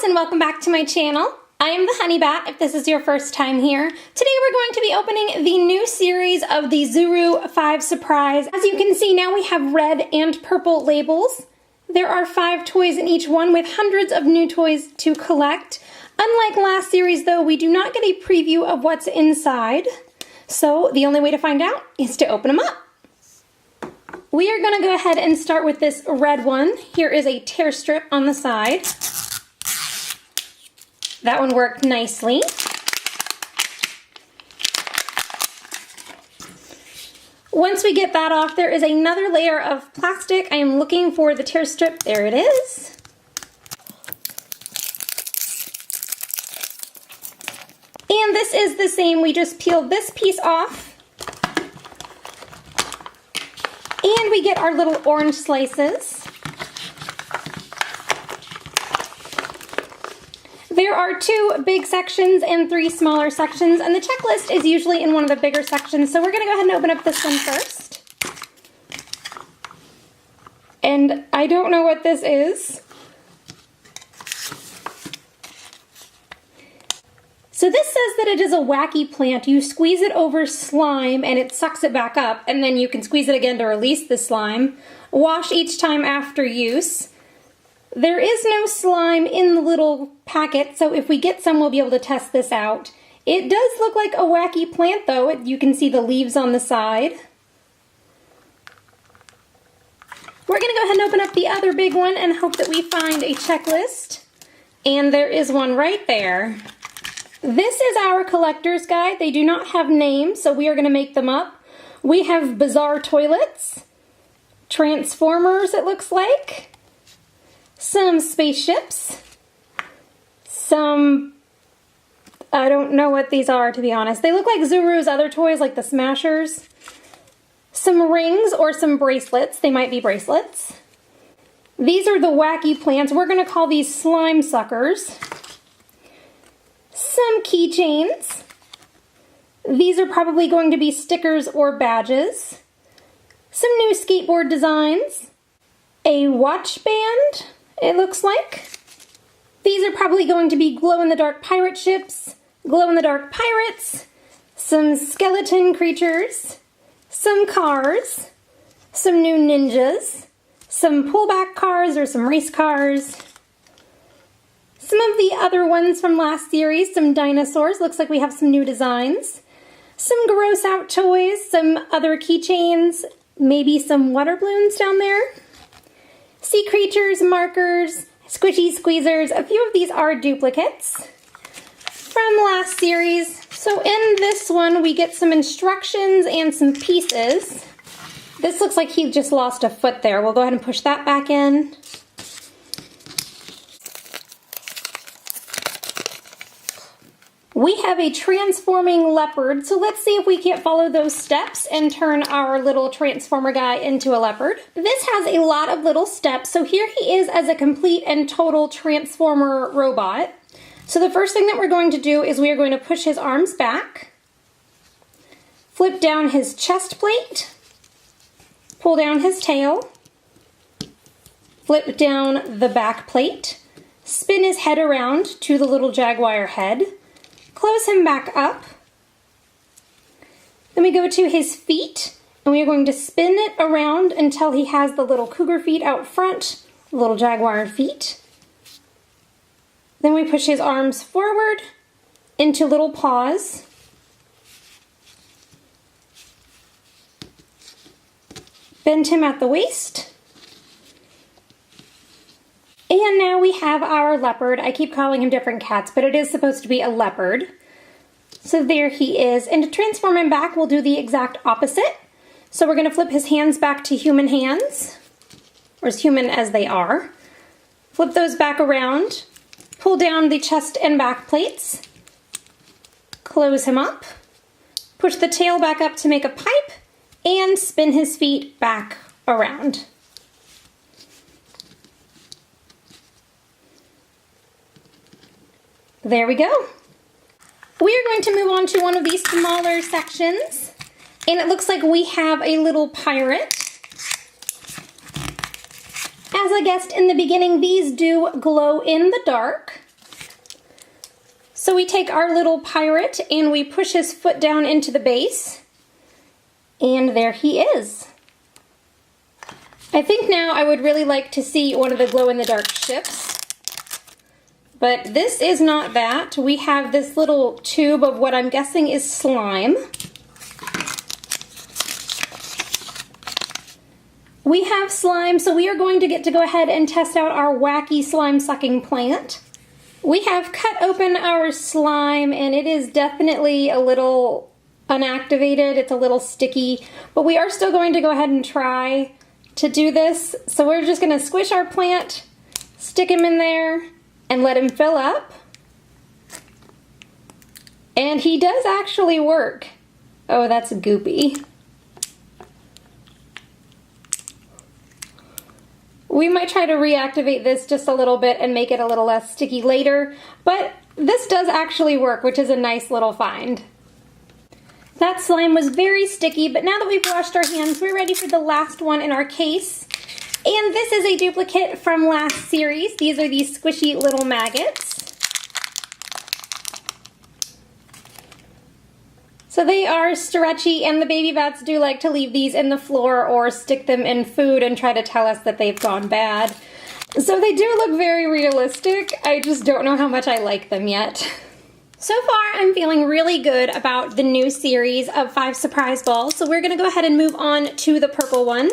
and welcome back to my channel. I am the Honey Bat if this is your first time here. Today we're going to be opening the new series of the Zuru 5 Surprise. As you can see now we have red and purple labels. There are 5 toys in each one with hundreds of new toys to collect. Unlike last series though, we do not get a preview of what's inside. So the only way to find out is to open them up. We are going to go ahead and start with this red one. Here is a tear strip on the side. That one worked nicely. Once we get that off, there is another layer of plastic. I am looking for the tear strip. There it is. And this is the same. We just peel this piece off. And we get our little orange slices. There are 2 big sections and 3 smaller sections, and the checklist is usually in one of the bigger sections, so we're going to go ahead and open up this one first. And I don't know what this is. So this says that it is a wacky plant. You squeeze it over slime and it sucks it back up, and then you can squeeze it again to release the slime. Wash each time after use. There is no slime in the little packet, so if we get some, we'll be able to test this out. It does look like a wacky plant, though. You can see the leaves on the side. We're going to go ahead and open up the other big one and hope that we find a checklist. And there is one right there. This is our collector's guide. They do not have names, so we are going to make them up. We have bizarre toilets, transformers, it looks like, some spaceships, some, I don't know what these are, to be honest. They look like Zuru's other toys, like the Smashers. Some rings or some bracelets. They might be bracelets. These are the wacky plants. We're going to call these slime suckers. Some keychains. These are probably going to be stickers or badges. Some new skateboard designs. A watch band, it looks like. These are probably going to be glow-in-the-dark pirate ships, glow-in-the-dark pirates, some skeleton creatures, some cars, some new ninjas, some pullback cars or some race cars. Some of the other ones from last series, some dinosaurs. Looks like we have some new designs. Some gross out toys, some other keychains, maybe some water balloons down there. Sea creatures, markers, squishy squeezers. A few of these are duplicates from last series. So in this one, we get some instructions and some pieces. This looks like he just lost a foot there. We'll go ahead and push that back in. We have a transforming leopard, so let's see if we can't follow those steps and turn our little transformer guy into a leopard. This has a lot of little steps, so here he is as a complete and total transformer robot. So the first thing that we're going to do is we are going to push his arms back, flip down his chest plate, pull down his tail, flip down the back plate, spin his head around to the little jaguar head, close him back up. Then we go to his feet, and we are going to spin it around until he has the little cougar feet out front, little jaguar feet. Then we push his arms forward into little paws. Bend him at the waist. And now we have our leopard. I keep calling him different cats, but it is supposed to be a leopard. So there he is. And to transform him back, we'll do the exact opposite. So we're going to flip his hands back to human hands, or as human as they are. Flip those back around. Pull down the chest and back plates. Close him up. Push the tail back up to make a pipe. And spin his feet back around. There we go. We are going to move on to one of these smaller sections, and it looks like we have a little pirate. As I guessed in the beginning, these do glow in the dark. So we take our little pirate and we push his foot down into the base, and there he is. I think now I would really like to see one of the glow-in-the-dark ships, but this is not that. We have this little tube of what I'm guessing is slime. We have slime, so we are going to get to go ahead and test out our wacky slime-sucking plant. We have cut open our slime, and it is definitely a little unactivated. It's a little sticky, but we are still going to go ahead and try to do this. So we're just going to squish our plant, stick him in there, and let him fill up. And he does actually work. Oh, that's goopy. We might try to reactivate this just a little bit and make it a little less sticky later, but this does actually work, which is a nice little find. That slime was very sticky, but now that we've washed our hands, we're ready for the last one in our case. And this is a duplicate from last series. These are these squishy little maggots. So they are stretchy, and the baby bats do like to leave these in the floor or stick them in food and try to tell us that they've gone bad. So they do look very realistic. I just don't know how much I like them yet. So far, I'm feeling really good about the new series of 5 surprise balls. So we're gonna go ahead and move on to the purple one.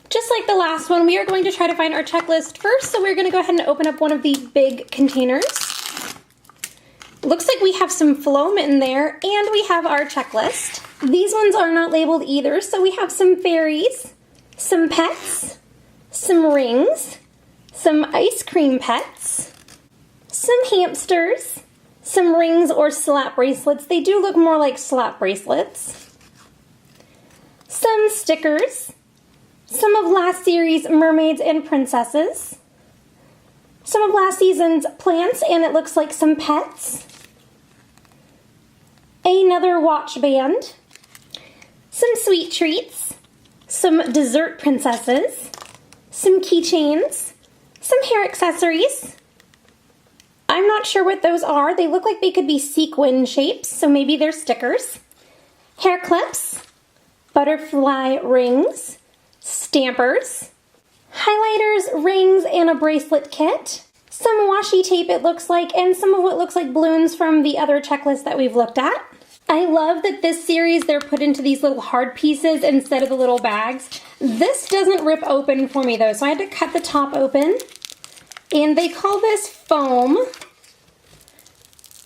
Just like the last one, we are going to try to find our checklist first, so we're going to go ahead and open up one of these big containers. Looks like we have some phloem in there, and we have our checklist. These ones are not labeled either, so we have some fairies, some pets, some rings, some ice cream pets, some hamsters, some rings or slap bracelets. They do look more like slap bracelets. Some stickers. Some of last series' mermaids and princesses. Some of last season's plants, and it looks like some pets. Another watch band. Some sweet treats. Some dessert princesses. Some keychains. Some hair accessories. I'm not sure what those are. They look like they could be sequin shapes, so maybe they're stickers. Hair clips. Butterfly rings. Stampers, highlighters, rings, and a bracelet kit. Some washi tape it looks like, and some of what looks like balloons from the other checklist that we've looked at. I love that this series they're put into these little hard pieces instead of the little bags. This doesn't rip open for me though, so I had to cut the top open. And they call this foam,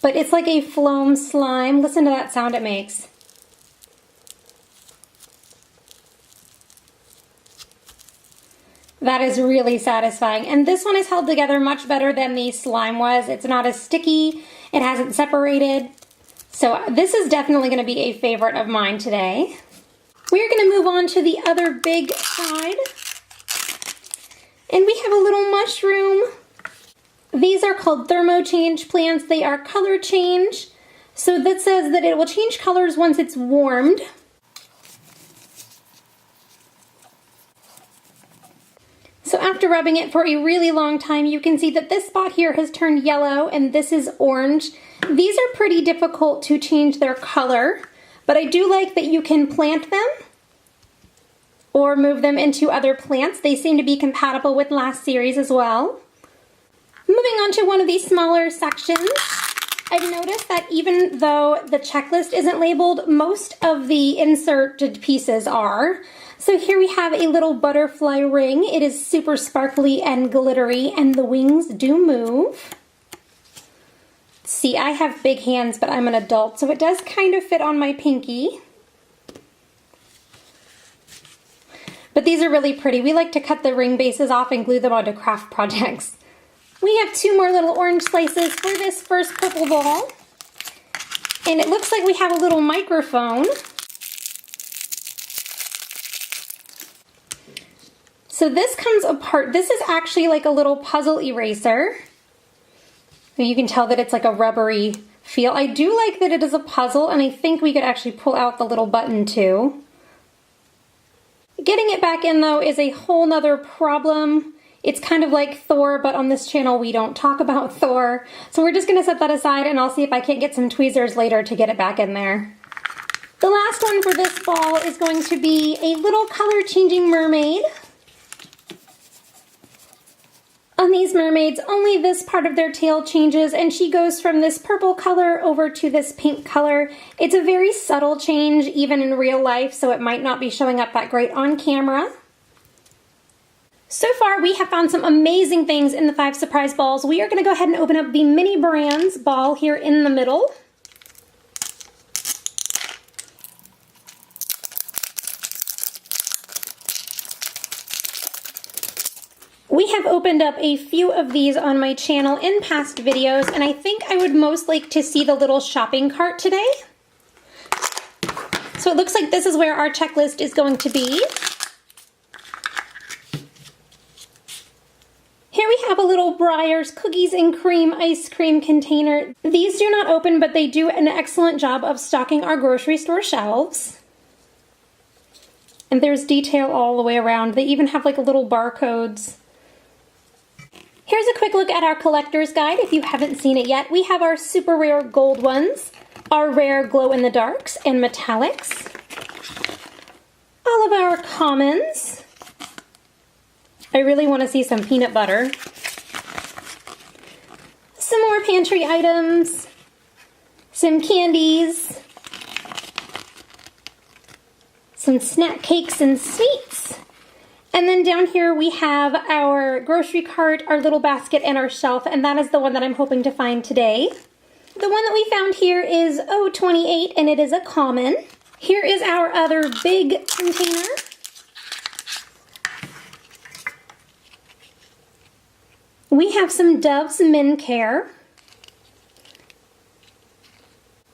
but it's like a phloem slime. Listen to that sound it makes. That is really satisfying. And this one is held together much better than the slime was. It's not as sticky. It hasn't separated. So this is definitely going to be a favorite of mine today. We're going to move on to the other big side. And we have a little mushroom. These are called thermo change plants. They are color change. So that says that it will change colors once it's warmed. So after rubbing it for a really long time, you can see that this spot here has turned yellow and this is orange. These are pretty difficult to change their color, but I do like that you can plant them or move them into other plants. They seem to be compatible with last series as well. Moving on to one of these smaller sections, I've noticed that even though the checklist isn't labeled, most of the inserted pieces are. So here we have a little butterfly ring. It is super sparkly and glittery, and the wings do move. See, I have big hands, but I'm an adult, so it does kind of fit on my pinky. But these are really pretty. We like to cut the ring bases off and glue them onto craft projects. We have 2 more little orange slices for this first purple ball. And it looks like we have a little microphone. So this comes apart. This is actually like a little puzzle eraser. You can tell that it's like a rubbery feel. I do like that it is a puzzle, and I think we could actually pull out the little button too. Getting it back in though is a whole nother problem. It's kind of like Thor, but on this channel we don't talk about Thor. So we're just gonna set that aside, and I'll see if I can't get some tweezers later to get it back in there. The last one for this ball is going to be a little color changing mermaid. On these mermaids, only this part of their tail changes, and she goes from this purple color over to this pink color. It's a very subtle change, even in real life, so it might not be showing up that great on camera. So far, we have found some amazing things in the 5 surprise balls. We are going to go ahead and open up the Mini Brands ball here in the middle. We have opened up a few of these on my channel in past videos, and I think I would most like to see the little shopping cart today. So it looks like this is where our checklist is going to be. Here we have a little Breyer's cookies and cream ice cream container. These do not open, but they do an excellent job of stocking our grocery store shelves. And there's detail all the way around. They even have like little barcodes. Here's a quick look at our collector's guide if you haven't seen it yet. We have our super rare gold ones, our rare glow-in-the-darks and metallics, all of our commons. I really want to see some peanut butter. Some more pantry items, some candies, some snack cakes and sweets. And then down here we have our grocery cart, our little basket, and our shelf, and that is the one that I'm hoping to find today. The one that we found here is 028, and it is a common. Here is our other big container. We have some Dove's Men Care.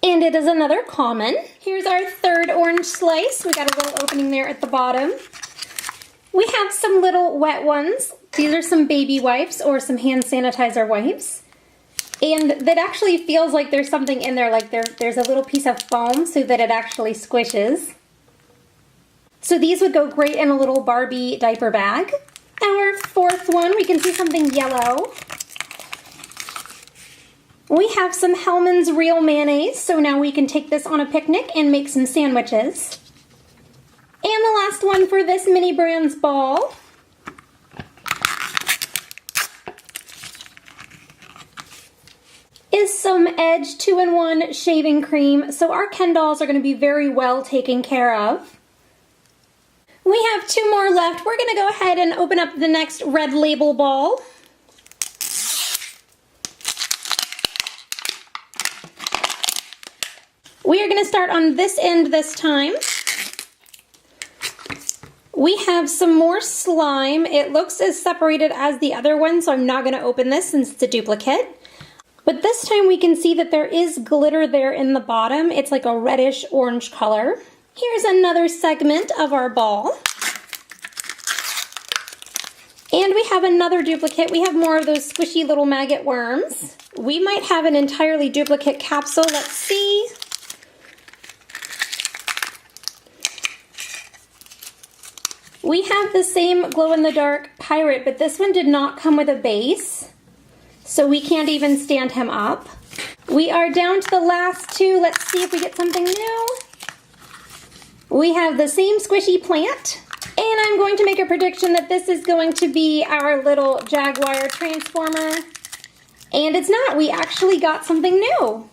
And it is another common. Here's our third orange slice. We got a little opening there at the bottom. We have some little wet ones. These are some baby wipes or some hand sanitizer wipes. And that actually feels like there's something in there, like there's a little piece of foam so that it actually squishes. So these would go great in a little Barbie diaper bag. Our fourth one, we can see something yellow. We have some Hellmann's Real Mayonnaise, so now we can take this on a picnic and make some sandwiches. And the last one for this Mini Brands ball is some Edge 2-in-1 shaving cream. So our Ken dolls are going to be very well taken care of. We have 2 more left. We're going to go ahead and open up the next Red Label ball. We are going to start on this end this time. We have some more slime. It looks as separated as the other one, so I'm not going to open this since it's a duplicate. But this time we can see that there is glitter there in the bottom. It's like a reddish orange color. Here's another segment of our ball. And we have another duplicate. We have more of those squishy little maggot worms. We might have an entirely duplicate capsule. Let's see. We have the same glow-in-the-dark pirate, but this one did not come with a base, so we can't even stand him up. We are down to the last 2. Let's see if we get something new. We have the same squishy plant, and I'm going to make a prediction that this is going to be our little Jaguar transformer, and it's not. We actually got something new.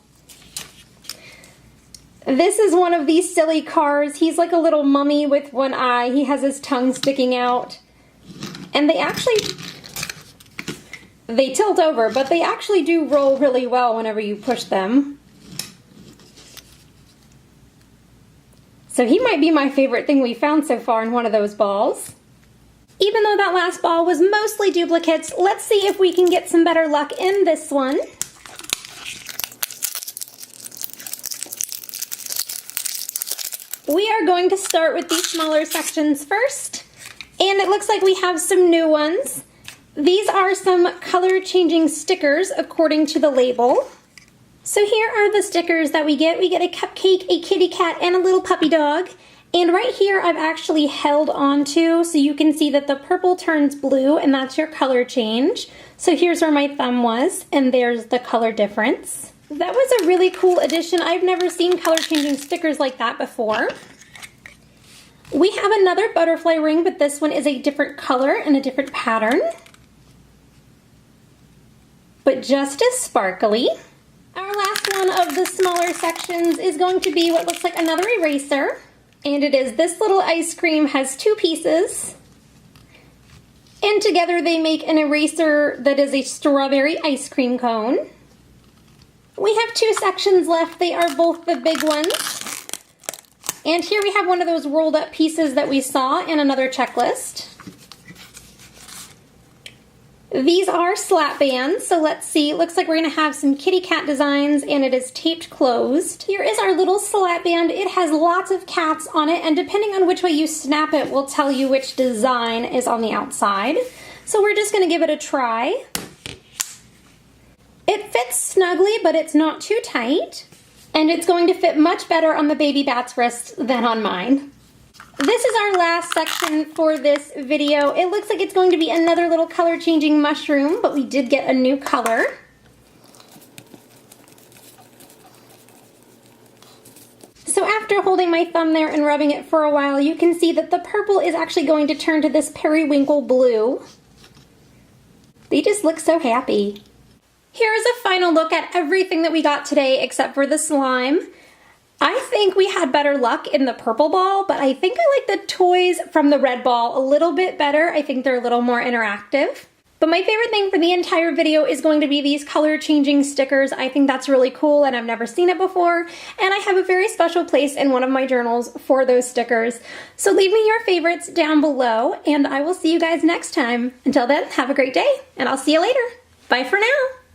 This is one of these silly cars. He's like a little mummy with one eye. He has his tongue sticking out. And they tilt over, but they actually do roll really well whenever you push them. So he might be my favorite thing we found so far in one of those balls. Even though that last ball was mostly duplicates, let's see if we can get some better luck in this one. We are going to start with these smaller sections first, and it looks like we have some new ones. These are some color changing stickers according to the label. So here are the stickers that we get. We get a cupcake, a kitty cat, and a little puppy dog. And right here I've actually held onto so you can see that the purple turns blue and that's your color change. So here's where my thumb was and there's the color difference. That was a really cool addition. I've never seen color changing stickers like that before. We have another butterfly ring, but this one is a different color and a different pattern, but just as sparkly. Our last one of the smaller sections is going to be what looks like another eraser. And it is this little ice cream has two pieces. And together they make an eraser that is a strawberry ice cream cone. We have two sections left. They are both the big ones. And here we have one of those rolled up pieces that we saw in another checklist. These are slap bands, so let's see. It looks like we're going to have some kitty cat designs and it is taped closed. Here is our little slap band. It has lots of cats on it and depending on which way you snap it will tell you which design is on the outside. So we're just going to give it a try. It fits snugly, but it's not too tight. And it's going to fit much better on the baby bat's wrist than on mine. This is our last section for this video. It looks like it's going to be another little color changing mushroom, but we did get a new color. So after holding my thumb there and rubbing it for a while, you can see that the purple is actually going to turn to this periwinkle blue. They just look so happy. Here's a final look at everything that we got today except for the slime. I think we had better luck in the purple ball, but I think I like the toys from the red ball a little bit better. I think they're a little more interactive. But my favorite thing for the entire video is going to be these color changing stickers. I think that's really cool and I've never seen it before. And I have a very special place in one of my journals for those stickers. So leave me your favorites down below and I will see you guys next time. Until then, have a great day and I'll see you later. Bye for now.